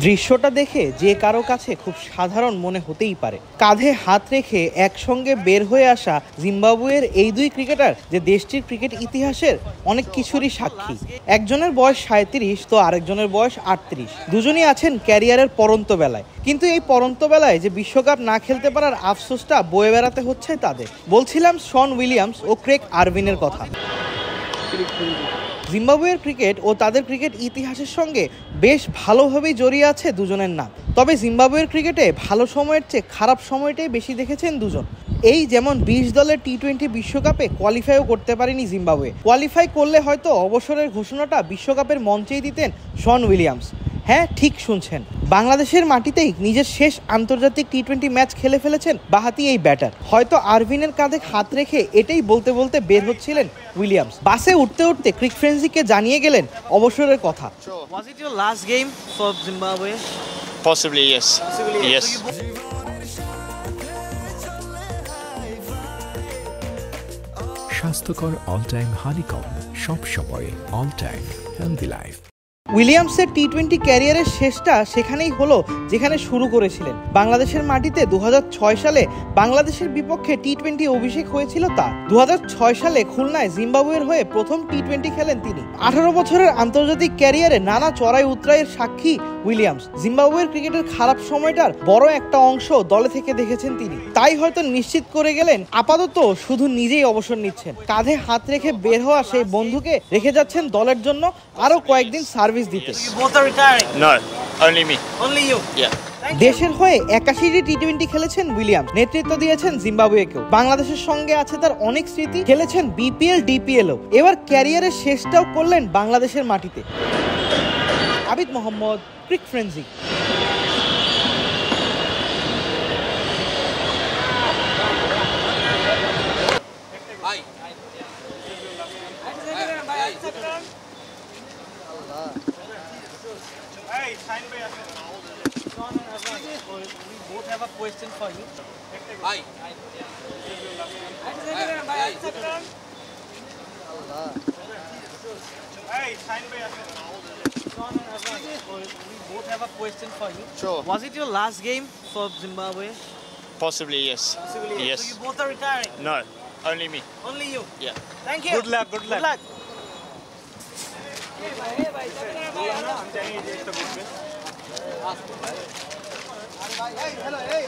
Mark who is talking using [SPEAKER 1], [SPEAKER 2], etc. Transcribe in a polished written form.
[SPEAKER 1] দৃশ্যটা দেখে যে কারো কাছে খুব সাধারণ মনে হতেই পারে। কাঁধে হাত রেখে একসঙ্গে বের হয়ে আসা জিম্বাবুয়ের এই দুই ক্রিকেটার যে দেশটির ক্রিকেট ইতিহাসের অনেক কিছুরই সাক্ষী। একজনের বয়স 37 তো আরেকজনের বয়স 38। দুজনই আছেন ক্যারিয়ারের পরন্ত বেলায়, কিন্তু এই পরন্ত বেলায় যে বিশ্বকাপ না খেলতে পারার আফসোসটা বয়ে বেড়াতে হচ্ছে তাদের। বলছিলাম শন উইলিয়ামস ও ক্রেগ আরভিনের কথা। জিম্বাবুয়ের ক্রিকেট ও তাদের ক্রিকেট ইতিহাসের সঙ্গে বেশ ভালোভাবেই জড়িয়ে আছে দুজনের নাম। তবে জিম্বাবুয়ের ক্রিকেটে ভালো সময়ের চেয়ে খারাপ সময়টাই বেশি দেখেছেন দুজন। এই যেমন 20 দলের টি-20 বিশ্বকাপে কোয়ালিফাইও করতে পারেনি জিম্বাবুয়ে। কোয়ালিফাই করলে হয়তো অবসরের ঘোষণাটা বিশ্বকাপের মঞ্চেই দিতেন শন উইলিয়ামস। হ্যাঁ, ঠিক শুনছেন, বাংলাদেশের মাটিতেই নিজের শেষ আন্তর্জাতিক টি-20 ম্যাচ খেলে ফেলেছেন বাঁহাতি এই ব্যাটার। হয়তো আরভিনের কাঁধে হাত রেখে এটাই বলতে বলতে বের হচ্ছিলেন উইলিয়ামস। বাসে উঠতে উঠতে ক্রিক ফ্রেন্সিকে জানিয়ে গেলেন অবসরের কথা।
[SPEAKER 2] Was it your last game for Zimbabwe?
[SPEAKER 3] Possibly, yes. Yes.
[SPEAKER 4] স্বাস্থ্যকর অল টাইম হানিকম, সব সময় অল টাইম হেলদি লাইফ।
[SPEAKER 1] উইলিয়ামসের টি-20 ক্যারিয়ারের শেষটা সেখানেই হলো যেখানে শুরু করেছিলেন। বাংলাদেশের মাটিতে 2006 সালে বাংলাদেশের বিপক্ষে টি-20 অভিষেক হয়েছিল তার। 2006 সালে খুলনায় জিম্বাবুয়ের হয়ে প্রথম টি-20 খেলেন তিনি। 18 বছরের আন্তর্জাতিক ক্যারিয়ারে নানা চড়াই উতরাইয়ের সাক্ষী উইলিয়ামস। জিম্বাবুয়ের ক্রিকেটের খারাপ সময়টার বড় একটা অংশ দলে থেকে দেখেছেন তিনি। তাই হয়তো নিশ্চিত করে গেলেন আপাতত শুধু নিজেই অবসর নিচ্ছেন। কাঁধে হাত রেখে বের হওয়া সেই বন্ধুকে রেখে যাচ্ছেন দলের জন্য আরো কয়েকদিন সার্ভিস দিতে।
[SPEAKER 3] No, only me.
[SPEAKER 2] Only you?
[SPEAKER 3] Yeah.
[SPEAKER 1] দেশের হয়ে 81টি টি-20 খেলেছেন উইলিয়ামস, নেতৃত্ব দিয়েছেন জিম্বাবুয়েকেও। বাংলাদেশের সঙ্গে আছে তার অনেক স্মৃতি, খেলেছেন বিপিএল, ডিপিএলও। এবার ক্যারিয়ারের শেষটাও করলেন বাংলাদেশের মাটিতে। Abid Mohammad, ক্রিক ফ্রেন্সি।
[SPEAKER 2] We both have a question for you.
[SPEAKER 5] Hi.
[SPEAKER 2] We both have a question for you.
[SPEAKER 3] Sure.
[SPEAKER 2] Was it your last game for Zimbabwe?
[SPEAKER 3] Possibly, yes. Yes.
[SPEAKER 2] So you both are retiring?
[SPEAKER 3] No, only me.
[SPEAKER 2] Only you?
[SPEAKER 3] Yeah.
[SPEAKER 2] Thank you.
[SPEAKER 5] Good luck.
[SPEAKER 2] Good luck.
[SPEAKER 5] Hey,